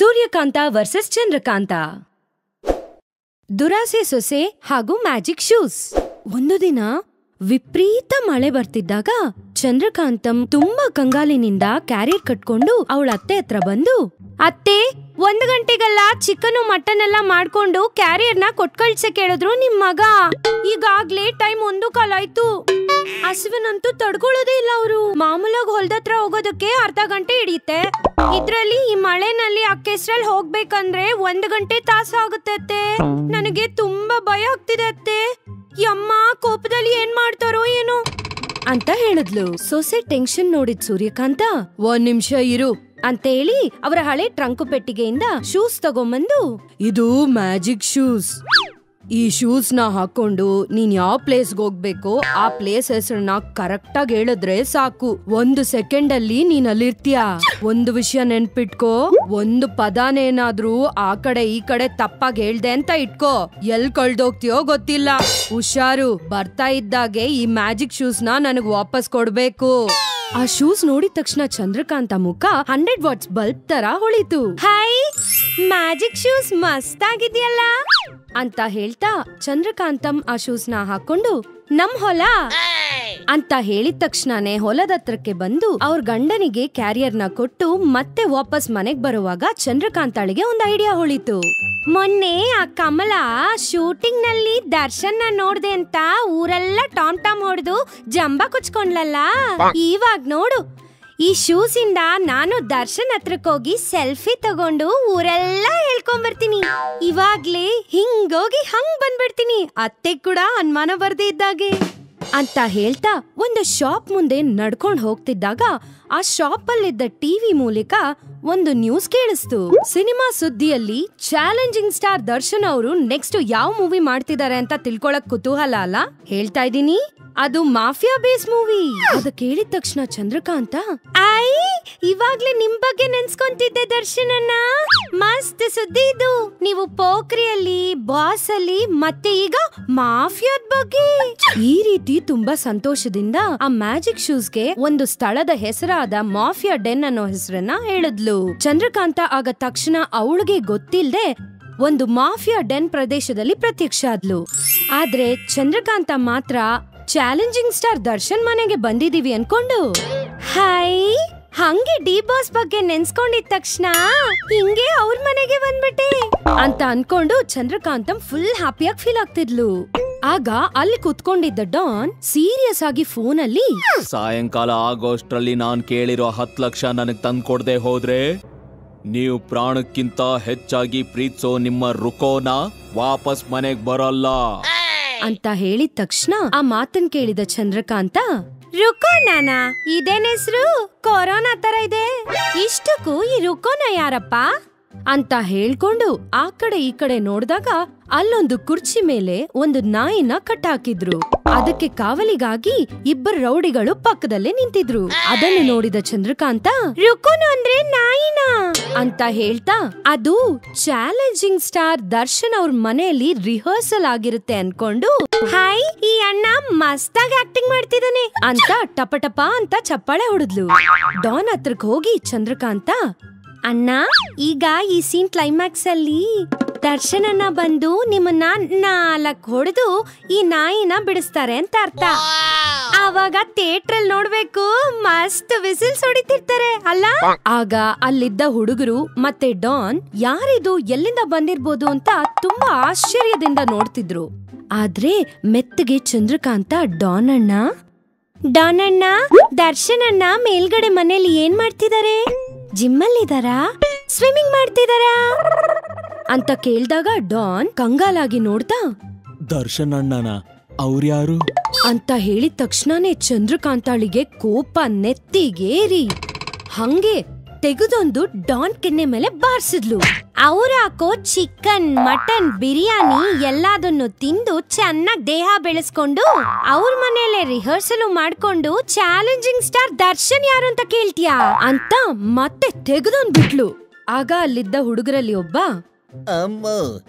Suryakanta versus Chandrakanta. ದುರಾಸೆ ಸೊಸೆ ಹಾಗೂ ಮ್ಯಾಜಿಕ್ ಶೂಸ್. ಒಂದು ದಿನ ವಿಪರೀತ ಮಳೆ ಬರ್ತಿದ್ದಾಗ ಚಂದ್ರಕಾಂತಂ ತುಂಬಾ ಕಂಗಾಲಿನಿಂದ ಕ್ಯಾರಿಯರ್ ಕಟ್ಕೊಂಡು ಅವಳ ಅತ್ತೆ ಹತ್ರ ಬಂದು, ಅತ್ತೆ 1 ಗಂಟೆಗೆಲ್ಲ ಚಿಕನ್ ಮಟನ್ ಎಲ್ಲ ಮಾಡ್ಕೊಂಡು ಕ್ಯಾರಿಯರ್ನ ಕೊಟ್ಕಳ್ಸೆ ಕೇಳಿದ್ರು ನಿಮ್ ಮಗ. ಈಗಾಗ್ಲೇ ಟೈಮ್ 1:15 ಆಯ್ತು. ಹಸಿವನಂತೂ ತಡ್ಕೊಳ್ಳೋದೇ ಇಲ್ಲ ಅವರು. ಮಾಮೂಲಾಗಿ ಹೊಲ್ದತ್ರ ಹೋಗೋದಕ್ಕೆ ಅರ್ಧ ಗಂಟೆ ಹಿಡಿಯುತ್ತೆ. ಇದ್ರಲ್ಲಿ ಈ ಮಳೆನಲ್ಲಿ ಆ ಕೆಸ್ರಲ್ಲಿ ಹೋಗ್ಬೇಕಂದ್ರೆ 1 ಗಂಟೆ ತಾಸು ಆಗುತ್ತೆ. ನನಗೆ ತುಂಬಾ ಭಯ ಆಗ್ತಿದೆ ಅತ್ತೆ. ಯಮ್ಮ ಕೋಪದಲ್ಲಿ ಏನ್ ಮಾಡ್ತಾರೋ ಏನೋ ಅಂತ ಹೇಳಿದ್ಲು. ಸೊಸೆ ಟೆನ್ಷನ್ ನೋಡಿದ್ ಸೂರ್ಯಕಾಂತ, 1 ನಿಮಿಷ ಇರು ಅಂತ ಹೇಳಿ ಅವರ ಹಳೆ ಟ್ರಂಕ್ ಪೆಟ್ಟಿಗೆಯಿಂದ ಶೂಸ್ ತಗೊಂಬಂದು, ಇದು ಮ್ಯಾಜಿಕ್ ಶೂಸ್. ಈ ಶೂಸ್ ನ ಹಾಕೊಂಡು ನೀನ್ ಯಾವ ಪ್ಲೇಸ್ಗೆ ಹೋಗ್ಬೇಕು ಆ ಪ್ಲೇಸ್ ಹೆಸರನ್ನ ಕರೆಕ್ಟ್ ಆಗಿ ಹೇಳಿದ್ರೆ ಸಾಕು, 1 ಸೆಕೆಂಡ್ ಅಲ್ಲಿ ನೀನ್ ಅಲ್ಲಿರ್ತೀಯ. ಒಂದು ವಿಷಯ ನೆನ್ಪಿಟ್ಕೋ, ಒಂದು ಪದಾನೇನಾದ್ರೂ ಆ ಕಡೆ ಈ ಕಡೆ ತಪ್ಪಾಗಿ ಹೇಳ್ದೆ ಅಂತ ಇಟ್ಕೋ, ಎಲ್ ಕಳ್ದೋಗ್ತೀಯೋ ಗೊತ್ತಿಲ್ಲ. ಹುಷಾರು, ಬರ್ತಾ ಇದ್ದಾಗೆ ಈ ಮ್ಯಾಜಿಕ್ ಶೂಸ್ ನ ನನಗ್ ವಾಪಸ್ ಕೊಡ್ಬೇಕು. ಆ ಶೂಸ್ ನೋಡಿದ ತಕ್ಷಣ ಚಂದ್ರಕಾಂತ ಮುಖ 100 ವಾಟ್ಸ್ ಬಲ್ಬ್ ತರ ಹೊಳಿತು. ಹಾಯ್, ಮ್ಯಾಜಿಕ್ ಶೂಸ್ ಮಸ್ತ್ ಆಗಿದ್ಯಲ್ಲ ಅಂತ ಹೇಳ್ತಾ ಚಂದ್ರಕಾಂತಂ ಆ ಶೂಸ್ ನ ಹಾಕೊಂಡು ನಮ್ ಹೊಲ ಅಂತ ಹೇಳಿದ ತಕ್ಷಣನೇ ಹೊಲದ ಹತ್ರಕ್ಕೆ ಬಂದು ಅವ್ರ ಗಂಡನಿಗೆ ಕ್ಯಾರಿಯರ್ ನ ಕೊಟ್ಟು ಮತ್ತೆ ವಾಪಸ್ ಮನೆಗ್ ಬರುವಾಗ ಚಂದ್ರಕಾಂತಾಳಿಗೆ ಒಂದು ಐಡಿಯಾ ಹೊಳಿತು. ಮೊನ್ನೆ ಆ ಕಮಲ ಶೂಟಿಂಗ್ ನಲ್ಲಿ ದರ್ಶನ್ ನ ನೋಡ್ದೆ ಅಂತ ಊರೆಲ್ಲ ಟಾಮ್ ಟಾಮ್ ಹೊಡೆದು ಜಂಬ ಕುಚ್ಕೊಂಡ್ಲಲ್ಲ, ಇವಾಗ ನೋಡು ಈ ಶೂಸ್ ಇಂದ ನಾನು ದರ್ಶನ್ ಹತ್ರಕ್ ಹೋಗಿ ಸೆಲ್ಫಿ ತಗೊಂಡು ಊರೆಲ್ಲ ಹೇಳ್ಕೊಂಡ್ ಬರ್ತೀನಿ. ಇವಾಗ್ಲೇ ಹಿಂಗೋಗಿ ಹಂಗ್ ಬಂದ್ಬಿಡ್ತೀನಿ, ಅತ್ತೆ ಕೂಡ ಅನುಮಾನ ಬರ್ದೇ ಇದ್ದಾಗೆ ಅಂತ ಹೇಳ್ತಾ ಒಂದು ಶಾಪ್ ಮುಂದೆ ನಡ್ಕೊಂಡ್ ಹೋಗ್ತಿದ್ದಾಗ ಆ ಶಾಪ್ ಅಲ್ಲಿದ್ದ ಟಿವಿ ಮೂಲಕ ಒಂದು ನ್ಯೂಸ್ ಕೇಳಿಸ್ತು. ಸಿನಿಮಾ ಸುದ್ದಿಯಲ್ಲಿ ಚಾಲೆಂಜಿಂಗ್ ಸ್ಟಾರ್ ದರ್ಶನ್ ಅವರು ನೆಕ್ಸ್ಟ್ ಯಾವ ಮೂವಿ ಮಾಡ್ತಿದ್ದಾರೆ ಅಂತ ತಿಳ್ಕೊಳಕ್ ಕುತೂಹಲ ಅಲ್ಲ? ಹೇಳ್ತಾ ಇದೀನಿ, ಅದು ಮಾಫಿಯಾ ಬೇಸ್ ಮೂವಿ. ಅದ ಕೇಳಿದ ತಕ್ಷಣ ಚಂದ್ರಕಾಂತ, ಇವಾಗ್ಲೇ ನಿಮ್ ಬಗ್ಗೆ ನೆನ್ಸ್ಕೊಂತಿದ್ದೆ ದರ್ಶನನ್ನ. ಮಸ್ತ್ ಸುದ್ದಿ ಇದು. ನೀವು ಪೋಖ್ರಿಯಲ್ಲಿ, ಬಾಸ್ ಅಲ್ಲಿ, ಮತ್ತೆ ಈಗ ಮಾಫಿಯಾದ ಬಗ್ಗೆ. ಈ ರೀತಿ ತುಂಬಾ ಸಂತೋಷದಿಂದ ಆ ಮ್ಯಾಜಿಕ್ ಶೂಸ್ಗೆ ಒಂದು ಸ್ಥಳದ ಹೆಸರಾದ ಮಾಫಿಯಾ ಡೆನ್ ಅನ್ನೋ ಹೆಸರನ್ನ ಹೇಳಿದ್ಲು. ಚಂದ್ರಕಾಂತ ಆಗ ತಕ್ಷಣ ಅವಳಿಗೆ ಗೊತ್ತಿಲ್ದೆ ಒಂದು ಮಾಫಿಯಾ ಡೆನ್ ಪ್ರದೇಶದಲ್ಲಿ ಪ್ರತ್ಯಕ್ಷ ಆದ್ಲು. ಆದ್ರೆ ಚಂದ್ರಕಾಂತ ಮಾತ್ರ ಚಾಲೆಂಜಿಂಗ್ ಸ್ಟಾರ್ ದರ್ಶನ್ ಮನೆಗೆ ಬಂದಿದೀವಿ ಅನ್ಕೊಂಡು, ಹಾಯ್, ಹಂಗೆ ಡಿ ಬಾಸ್ ಬಗ್ಗೆ ನೆನ್ಸ್ಕೊಂಡಿದ ತಕ್ಷಣ ಹಿಂಗೆ ಅವ್ರ ಮನೆಗೆ ಬಂದ್ಬಿಟ್ಟೆ ಅಂತ ಅನ್ಕೊಂಡು ಚಂದ್ರಕಾಂತಂ ಫುಲ್ ಹ್ಯಾಪಿಯಾಗಿ ಫೀಲ್ ಆಗ್ತಿದ್ಲು. ಆಗ ಅಲ್ಲಿ ಕುತ್ಕೊಂಡಿದ್ದ ಡಾನ್ ಸೀರಿಯಸ್ ಆಗಿ ಫೋನ್ ಅಲ್ಲಿ, ಸಾಯಂಕಾಲ ಆಗೋಷ್ಟ್ರಲ್ಲಿ ನಾನ್ ಕೇಳಿರೋ 10 ಲಕ್ಷ ನನಗ್ ತಂದ್ಕೊಡ್ದೆ ಹೋದ್ರೆ ನೀವು ಪ್ರಾಣಕ್ಕಿಂತ ಹೆಚ್ಚಾಗಿ ಪ್ರೀತಿಸೋ ನಿಮ್ಮ ರುಕೋನ ವಾಪಸ್ ಮನೆಗ್ ಬರಲ್ಲ ಅಂತ ಹೇಳಿದ ತಕ್ಷಣ ಆ ಮಾತನ್ ಕೇಳಿದ ಚಂದ್ರಕಾಂತ, ರುಕೋನಾನ? ಇದೇನ್ ಹೆಸರು? ಕೊರೋನಾ ತರ ಇದೆ. ಇಷ್ಟಕ್ಕೂ ಈ ರುಕೋನ ಯಾರಪ್ಪ ಅಂತ ಹೇಳ್ಕೊಂಡು ಆ ಕಡೆ ಈ ಕಡೆ ನೋಡಿದಾಗ ಅಲ್ಲೊಂದು ಕುರ್ಚಿ ಮೇಲೆ ಒಂದು ನಾಯಿನ ಕಟ್ಟಾಕಿದ್ರು. ಅದಕ್ಕೆ ಕಾವಲಿಗಾಗಿ 2 ರೌಡಿಗಳು ಪಕ್ಕದಲ್ಲೇ ನಿಂತಿದ್ರು. ಅದನ್ನು ನೋಡಿದ ಚಂದ್ರಕಾಂತ, ರುಕೋನ ಅಂದ್ರೆ ನಾಯಿನಾ ಅಂತ ಹೇಳ್ತಾ, ಅದು ಚಾಲೆಂಜಿಂಗ್ ಸ್ಟಾರ್ ದರ್ಶನ್ ಅವ್ರ ಮನೆಯಲ್ಲಿ ರಿಹರ್ಸಲ್ ಆಗಿರುತ್ತೆ ಅನ್ಕೊಂಡು, ಹಾಯ್, ಈ ಅಣ್ಣ ಮಸ್ತಾಗಿ ಆಕ್ಟಿಂಗ್ ಮಾಡ್ತಿದ್ದಾನೆ ಅಂತ ಟಪಟಪ ಅಂತ ಚಪ್ಪಾಳೆ ಹೊಡೆದ್ಲು. ಡಾನ್ ಹತ್ರಕ್ ಹೋಗಿ ಚಂದ್ರಕಾಂತ, ಅಣ್ಣ, ಈಗ ಈ ಸೀನ್ ಕ್ಲೈಮ್ಯಾಕ್ಸ್ ಅಲ್ಲಿ ದರ್ಶನನ್ನ ಬಂದು ನಿಮ್ಮನ್ನ 4 ಹೊಡೆದು ಈ ನಾಯಿನ ಬಿಡಿಸ್ತಾರೆ ಅಂತ ಅರ್ಥ. ಆವಾಗ ಥಿಯೇಟರ್ ಅಲ್ಲಿ ನೋಡ್ಬೇಕು, ಮಸ್ತ್ ವಿಸಿಲ್ಸ್ ಹೊಡಿತಿರ್ತಾರೆ ಅಲ್ಲ? ಆಗ ಅಲ್ಲಿದ್ದ ಹುಡುಗರು ಮತ್ತೆ ಡಾನ್ ಯಾರಿದು, ಎಲ್ಲಿಂದ ಬಂದಿರ್ಬೋದು ಅಂತ ತುಂಬಾ ಆಶ್ಚರ್ಯದಿಂದ ನೋಡ್ತಿದ್ರು. ಆದ್ರೆ ಮೆತ್ತಗೆ ಚಂದ್ರಕಾಂತ, ಡಾನ್ ಅಣ್ಣ, ದರ್ಶನ್ ಅಣ್ಣ ಮೇಲ್ಗಡೆ ಮನೇಲಿ ಏನ್ ಮಾಡ್ತಿದ್ದಾರೆ? ಜಿಮ್ ಅಲ್ಲಿದಾರಾ? ಸ್ವಿಮ್ಮಿಂಗ್ ಮಾಡ್ತಿದಾರಾ ಅಂತ ಕೇಳ್ದಾಗ ಡಾನ್ ಕಂಗಾಲಾಗಿ ನೋಡ್ತಾ, ದರ್ಶನ್ ಅಣ್ಣನ ಅವ್ರ್ಯಾರು ಅಂತ ಹೇಳಿದ ತಕ್ಷಣನೇ ಚಂದ್ರಕಾಂತಾಳಿಗೆ ಕೋಪ ನೆತ್ತಿಗೇರಿ ಹಂಗೆ ತೆಗೆದೊಂದು ಡಾನ್ ಕೆನ್ನೆ ಮೇಲೆ ಬಾರಿಸಿದ್ಲು. ಅವ್ರಾಕೋ ಚಿಕನ್, ಮಟನ್, ಬಿರಿಯಾನಿ ಎಲ್ಲದನ್ನು ತಿಂದು ಚೆನ್ನಾಗಿ ದೇಹ ಬೆಳೆಸ್ಕೊಂಡು ಅವ್ರ ಮನೇಲೆ ರಿಹರ್ಸಲ್ ಮಾಡ್ಕೊಂಡು ಚಾಲೆಂಜಿಂಗ್ ಸ್ಟಾರ್ ದರ್ಶನ್ ಯಾರು ಅಂತ ಕೇಳ್ತೀಯಾ ಅಂತ ಮತ್ತೆ ತೆಗೆದೊಂದ್ ಬಿಟ್ಲು. ಆಗ ಅಲ್ಲಿದ್ದ ಹುಡುಗರಲ್ಲಿ ಒಬ್ಬ, ಅಮ್ಮ,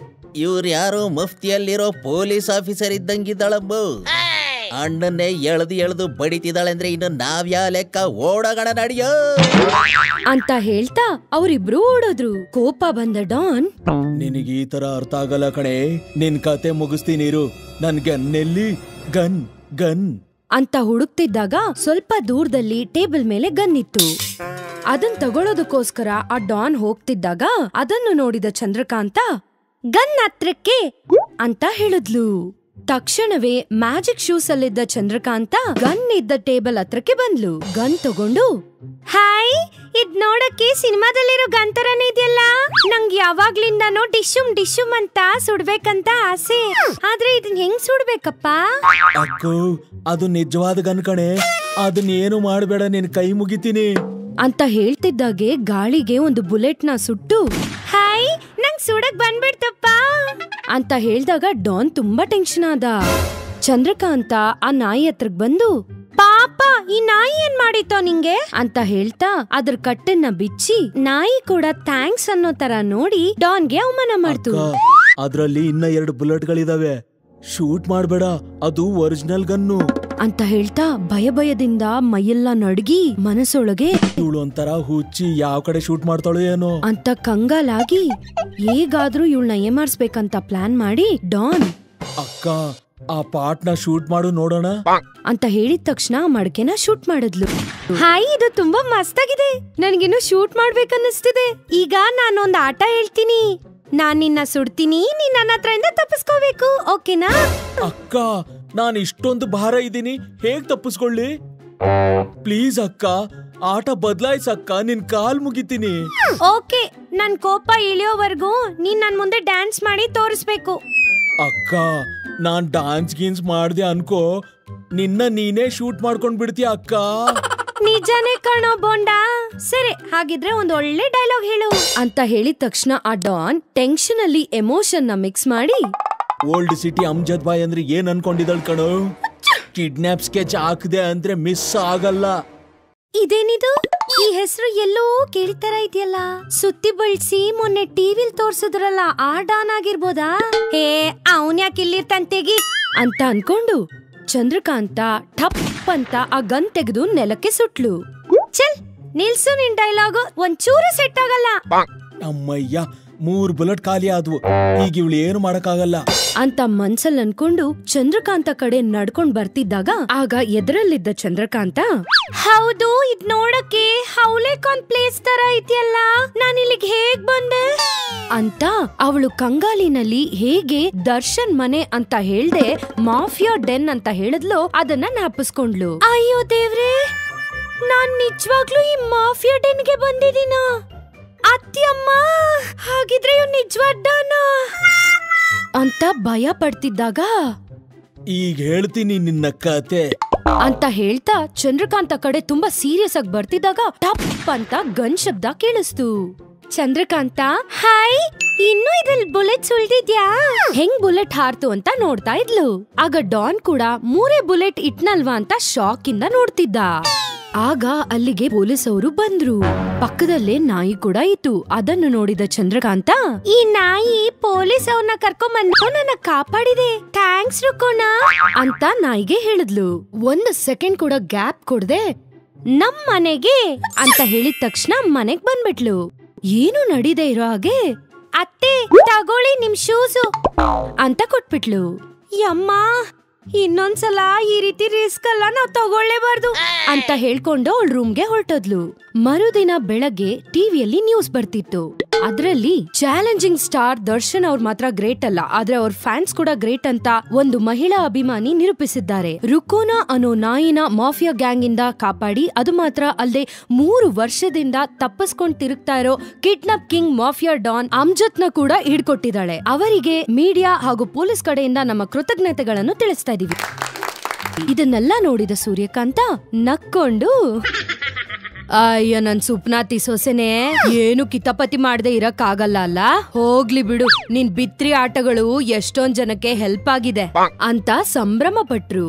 ಇವ್ರು ಯಾರೋ ಮಫ್ತಿಯಲ್ಲಿರೋ ಪೊಲೀಸ್ ಆಫೀಸರ್ ಇದ್ದಂಗಿದ್ದಾಳಮ್ಮ. ಅಣ್ಣನ್ನೇ ಎಳ್ದು ಬಡಿತಿದ್ದಾಳೆ ಅಂದ್ರೆ ಇನ್ನು ನಾವ್ಯಾ ಲೆಕ್ಕ? ಓಡಗಣ ನಡಿಯೋ. ಅಂತ ಹೇಳ್ತಾ ಅವ್ರಿಬ್ರು ಓಡೋದ್ರು. ಕೋಪ ಬಂದ ಡಾನ್, ನಿನಗೆ ಈ ತರ ಅರ್ಥ ಆಗಲ್ಲ ಕಣೆ, ನಿನ್ ಕತೆ ಮುಗಿಸ್ತೀನಿರು, ನನ್ ಗನ್ನೆಲ್ಲಿ, ಗನ್ ಗನ್ ಅಂತ ಹುಡುಕ್ತಿದ್ದಾಗ ಸ್ವಲ್ಪ ದೂರದಲ್ಲಿ ಟೇಬಲ್ ಮೇಲೆ ಗನ್ ಇತ್ತು. ಅದನ್ ತಗೊಳ್ಳೋದಕ್ಕೋಸ್ಕರ ಆ ಡಾನ್ ಹೋಗ್ತಿದ್ದಾಗ ಅದನ್ನು ನೋಡಿದ ಚಂದ್ರಕಾಂತ ಗನ್ ಹತ್ರಕ್ಕೆ ಅಂತ ಹೇಳಿದ್ಲು. ತಕ್ಷಣವೇ ಮ್ಯಾಜಿಕ್ ಶೂಸ್ ಅಲ್ಲಿದ್ದ ಚಂದ್ರಕಾಂತ ಗನ್ ಇದ್ದ ಟೇಬಲ್ ಹತ್ರಕ್ಕೆ ಬಂದ್ಲು. ಗನ್ ತಗೊಂಡು, ಹಾಯ್, ಇದ್ ನೋಡಕ್ಕೆ ಸಿನಿಮಾದಲ್ಲಿರೋ ಗನ್ ತರನೇ ಇದೆಯಲ್ಲ, ನಂಗ್ ಯಾವಾಗ್ಲಿಂದಾನೋ ಡಿಶುಮ್ ಡಿಶುಮ್ ಅಂತ ಸುಡ್ಬೇಕಂತ ಆಸೆ, ಆದ್ರೆ ಇದನ್ ಹೆಂಗ್ ಸುಡ್ಬೇಕಪ್ಪ? ಅಕ್ಕೋ, ಅದು ನಿಜವಾದ ಗನ್ ಕಣೆ, ಅದನ್ನ ಏನು ಮಾಡ್ಬೇಡ, ನಿನ್ ಕೈ ಮುಗಿತೀನಿ ಅಂತ ಹೇಳ್ತಿದ್ದಾಗೆ ಗಾಳಿಗೆ ಒಂದು ಬುಲೆಟ್ ನ ಸುಟ್ಟು, ಹಾಯ್, ನಂಗ್ ಸುಡಕ್ ಬಂದ್ಬಿಡ್ತಪ್ಪ ಅಂತ ಹೇಳ್ದಾಗ ಡಾನ್ ತುಂಬಾ ಟೆನ್ಷನ್ ಆದ. ಚಂದ್ರಕಾಂತ ಆ ನಾಯಿ ಹತ್ರಕ್ ಬಂದು, ಪಾಪ, ಈ ನಾಯಿ ಏನ್ ಮಾಡಿತ್ತೋ ನಿಂಗೆ ಅಂತ ಹೇಳ್ತಾ ಅದ್ರ ಕಟ್ಟನ್ನ ಬಿಚ್ಚಿ ನಾಯಿ ಕೂಡ ಥ್ಯಾಂಕ್ಸ್ ಅನ್ನೋ ತರ ನೋಡಿ ಡಾನ್ಗೆ ಅವಮಾನ ಮಾಡ್ತು. ಅದ್ರಲ್ಲಿ ಇನ್ನ 2 ಬುಲೆಟ್ಗಳಿದಾವೆ, ಶೂಟ್ ಮಾಡ್ಬೇಡ, ಅದು ಒರಿಜಿನಲ್ ಗನ್ನು ಅಂತ ಹೇಳ್ತಾ ಭಯದಿಂದ ಮೈಯೆಲ್ಲ ನಡ್ಗಿ ಮನಸ್ಸೊಳಗೆ ಇವಳು ಒಂಥರ ಹುಚ್ಚಿ, ಯಾವ ಕಡೆ ಶೂಟ್ ಮಾಡ್ತಾಳು ಏನೋ ಅಂತ ಕಂಗಾಲಾಗಿ ಹೇಗಾದ್ರೂ ಇವಳನ್ನ ಏಮಾರ್ಸ್ಬೇಕಂತ ಪ್ಲಾನ್ ಮಾಡಿ ಡಾನ್, ಅಕ್ಕ ಆ ಪಾಟ್ನ ಶೂಟ್ ಮಾಡು ನೋಡೋಣ ಅಂತ ಹೇಳಿದ ತಕ್ಷಣ ಮಡಕೆನ ಶೂಟ್ ಮಾಡಿದ್ಲು. ಹಾಯ್, ಇದು ತುಂಬಾ ಮಸ್ತಾಗಿದೆ, ನನ್ಗಿನ್ನು ಶೂಟ್ ಮಾಡ್ಬೇಕನ್ನಿಸ್ತಿದೆ. ಈಗ ನಾನೊಂದ್ ಆಟ ಹೇಳ್ತೀನಿ, ನಾನ್ ನಿನ್ನ ಸುಡ್ತೀನಿ, ನೀನ್ ನನ್ನ ಹತ್ರದಿಂದ ತಪ್ಪಿಸ್ಕೋಬೇಕು, ಓಕೆನಾ? ಅಕ್ಕ, ನಾನ್ ಇಷ್ಟೊಂದು ಭಾರ ಇದ್ದೀನಿ, ಹೇಗ್ ತಪ್ಪಿಸ್ಕೊಳ್ಳಿ? ಪ್ಲೀಸ್ ಅಕ್ಕ, ಆಟ ಬದಲಾಯಿಸಕ್ಕ, ನಿನ್ ಕಾಲ್ ಮುಗಿತೀನಿ. ಓಕೆ, ನನ್ ಕೋಪ ಇಳಿಯೋವರೆಗೂ ನೀನ್ ನನ್ ಮುಂದೆ ಡ್ಯಾನ್ಸ್ ಮಾಡಿ ತೋರಿಸ್ಬೇಕು. ಅಕ್ಕ, ನಾನ್ ಡಾನ್ಸ್ ಗೀನ್ಸ್ ಮಾಡ್ದೆ ಅನ್ಕೋ, ನಿನ್ನ ನೀನೇ ಶೂಟ್ ಮಾಡ್ಕೊಂಡ್ ಬಿಡ್ತೀಯ ಅಕ್ಕ. ನಿಜಾನೇ ಕಣೋ ಬೋಂಡಾ. ಸರಿ, ಹಾಗಿದ್ರೆ ಒಂದ್ ಒಳ್ಳೆ ಡೈಲಾಗ್ ಹೇಳು ಅಂತ ಹೇಳಿದ ತಕ್ಷಣ ಆ ಡಾನ್ ಟೆನ್ಷನ್ ಅಲ್ಲಿ ಎಮೋಷನ್ ನ ಮಿಕ್ಸ್ ಮಾಡಿ, ಓಲ್ಡ್ ಸಿಟಿ ಅಮ್ಜದ್ ಬಾಯ್ ಅಂದ್ರೆ ಏನ್ ಅನ್ಕೊಂಡಿದಳ್ ಕಣೋ, ಕಿಡ್ನಾಪ್ ಸ್ಕೆಚ್ ಹಾಕದೆ ಅಂದ್ರೆ ಮಿಸ್ ಆಗಲ್ಲ. ಇದೇನಿದು, ಈ ಹೆಸರು ಎಲ್ಲೋ ಕೇಳ್ತಾರ ಇದೆಯಲ್ಲ, ಸುತ್ತಿ ಬಳಸಿ ಮೊನ್ನೆ ಟಿವಿಲ್ ತೋರ್ಸಿದ್ರಲ್ಲ ಆ ಡಾನ್ ಆಗಿರ್ಬೋದಾ? ಹೇ, ಅವನ್ ಯಾಕೆ ಇಲ್ಲಿರ್ತಾನ್ ತೆಗಿ ಅಂತ ಅನ್ಕೊಂಡು ಚಂದ್ರಕಾಂತ ಠಪ್ ಅಂತ ಆ ಗನ್ ತೆಗೆದು ನೆಲಕ್ಕೆ ಸುಟ್ಲು. ಚಲ್ ನಿಲ್ಸು, ನಿನ್ ಡೈಲಾಗ್ ಒಂಚೂರು ಸೆಟ್ ಆಗಲ್ಲ. ಅಮ್ಮಯ್ಯ, 3 ಬುಲೆಟ್ ಖಾಲಿ ಆದ್ವು, ಈಗ ಇವಳು ಏನು ಮಾಡಕ್ಕಾಗಲ್ಲ ಅಂತ ಮನ್ಸಲ್ ಅನ್ಕೊಂಡು ಚಂದ್ರಕಾಂತ ಕಡೆ ನಡ್ಕೊಂಡ್ ಬರ್ತಿದ್ದಾಗ ಆಗ ಎದುರಲ್ಲಿದ್ದ ಚಂದ್ರಕಾಂತ, ಹೌದು, ಇದ್ ನೋಡಕ್ಕೆ ಹೌಲೇಕಾನ್ ಪ್ಲೇಸ್ ತರ ಇದೆಯಲ್ಲ, ನಾನ್ ಇಲ್ಲಿಗೆ ಹೇಗ್ ಬಂದೆ ಅಂತ ಅವಳು ಕಂಗಾಲಿನಲ್ಲಿ ಹೇಗೆ ದರ್ಶನ್ ಮನೆ ಅಂತ ಹೇಳ್ದೆ ಮಾಫಿಯಾ ಡೆನ್ ಅಂತ ಹೇಳಿದ್ಲು ಅದನ್ನ ಜ್ಞಾಪಿಸ್ಕೊಂಡ್ಲು. ಅಯ್ಯೋ ದೇವ್ರೆ, ನಾನ್ ನಿಜವಾಗ್ಲೂ ಈ ಮಾಫಿಯಾ ಡೆನ್ಗೆ ಬಂದಿದ್ದೀನ? ಅತ್ಯಮ್ಮ, ಹಾಗಿದ್ರೆ ಇವ್ ನಿಜವಾದ ಡಾನ ಅಂತ ಭಯ ಪಡ್ತಿದ್ದಾಗ, ಈಗ ಹೇಳ್ತೀನಿ ನಿನ್ನ ಕತೆ ಅಂತ ಹೇಳ್ತಾ ಚಂದ್ರಕಾಂತ ಕಡೆ ತುಂಬಾ ಸೀರಿಯಸ್ ಆಗಿ ಬರ್ತಿದ್ದಾಗ ಟಪ್ ಅಂತ ಗನ್ ಶಬ್ದ ಕೇಳಿಸ್ತು. ಚಂದ್ರಕಾಂತ, ಹಾಯ್, ಇನ್ನು ಇದ್ರಲ್ಲಿ ಬುಲೆಟ್ ಉಳ್ದಿದ್ಯಾ? ಹೆಂಗ್ ಬುಲೆಟ್ ಹಾರ್ತು ಅಂತ ನೋಡ್ತಾ ಇದ್ಲು. ಆಗ ಡಾನ್ ಕೂಡ 3 ಬುಲೆಟ್ ಇಟ್ನಲ್ವಾ ಅಂತ ಶಾಕ್ ಇಂದ ನೋಡ್ತಿದ್ದ. ಆಗ ಅಲ್ಲಿಗೆ ಪೊಲೀಸ್ ಅವರು ಬಂದ್ರು. ಪಕ್ಕದಲ್ಲೇ ನಾಯಿ ಕೂಡ ಇತ್ತು. ಅದನ್ನು ನೋಡಿದ ಚಂದ್ರಕಾಂತ, ಈ ನಾಯಿ ಪೊಲೀಸ್ ಅವ್ರನ್ನ ಕರ್ಕೊಂಡ್ಬಂದು ನನ್ನ ಕಾಪಾಡಿದೆ, ಥ್ಯಾಂಕ್ಸ್ ರುಕೋಣ ಅಂತ ನಾಯಿಗೆ ಹೇಳಿದ್ಲು. 1 ಸೆಕೆಂಡ್ ಕೂಡ ಗ್ಯಾಪ್ ಕೊಡದೆ ನಮ್ ಮನೆಗೆ ಅಂತ ಹೇಳಿದ ತಕ್ಷಣ ಮನೆಗ್ ಬಂದ್ಬಿಟ್ಲು. ಏನು ನಡೀದೇ ಇರೋ ಹಾಗೆ, ಅತ್ತೆ ತಗೊಳ್ಳಿ ನಿಮ್ ಶೂಸು ಅಂತ ಕೊಟ್ಬಿಟ್ಲು. ಯಮ್ಮ, ಇನ್ನೊಂದ್ಸಲ ಈ ರೀತಿ ರಿಸ್ಕ್ ಎಲ್ಲ ನಾವ್ ತಗೊಳ್ಳೇಬಾರ್ದು ಅಂತ ಹೇಳ್ಕೊಂಡು ಅವಳ ರೂಮ್ಗೆ ಹೊರಟೋದ್ಲು. ಮರುದಿನ ಬೆಳಗ್ಗೆ ಟಿವಿಯಲ್ಲಿ ನ್ಯೂಸ್ ಬರ್ತಿತ್ತು. ಅದ್ರಲ್ಲಿ ಚಾಲೆಂಜಿಂಗ್ ಸ್ಟಾರ್ ದರ್ಶನ್ ಅವ್ರ ಮಾತ್ರ ಗ್ರೇಟ್ ಅಲ್ಲ, ಆದ್ರೆ ಅವ್ರ ಫ್ಯಾನ್ಸ್ ಕೂಡ ಗ್ರೇಟ್ ಅಂತ ಒಂದು ಮಹಿಳಾ ಅಭಿಮಾನಿ ನಿರೂಪಿಸಿದ್ದಾರೆ. ರುಕೋನಾ ಅನ್ನೋ ನಾಯಿನ ಮಾಫಿಯಾ ಗ್ಯಾಂಗ್ ಇಂದ ಕಾಪಾಡಿ, ಅದು ಮಾತ್ರ ಅಲ್ಲದೆ 3 ವರ್ಷದಿಂದ ತಪ್ಪಿಸ್ಕೊಂಡ್ ತಿರುಗ್ತಾ ಇರೋ kidnap king mafia Don Amjad ನ ಕೂಡ ಹಿಡ್ಕೊಟ್ಟಿದ್ದಾಳೆ. ಅವರಿಗೆ ಮೀಡಿಯಾ ಹಾಗೂ ಪೊಲೀಸ್ ಕಡೆಯಿಂದ ನಮ್ಮ ಕೃತಜ್ಞತೆಗಳನ್ನು ತಿಳಿಸ್ತಾ ಇದೀವಿ. ಇದನ್ನೆಲ್ಲ ನೋಡಿದ ಸೂರ್ಯಕಾಂತ ನಕ್ಕೊಂಡು, ಅಯ್ಯ ನನ್ ಸುಪ್ನಾತಿ ಸೊಸೆನೆ, ಏನು ಕಿತಾಪತಿ ಮಾಡದೆ ಇರಕ್ಕಾಗಲ್ಲ ಅಲ್ಲ, ಹೋಗ್ಲಿ ಬಿಡು, ನಿನ್ ಬಿತ್ರಿ ಆಟಗಳು ಎಷ್ಟೊಂದ್ ಜನಕ್ಕೆ ಹೆಲ್ಪ್ ಆಗಿದೆ ಅಂತ ಸಂಭ್ರಮ ಪಟ್ರು.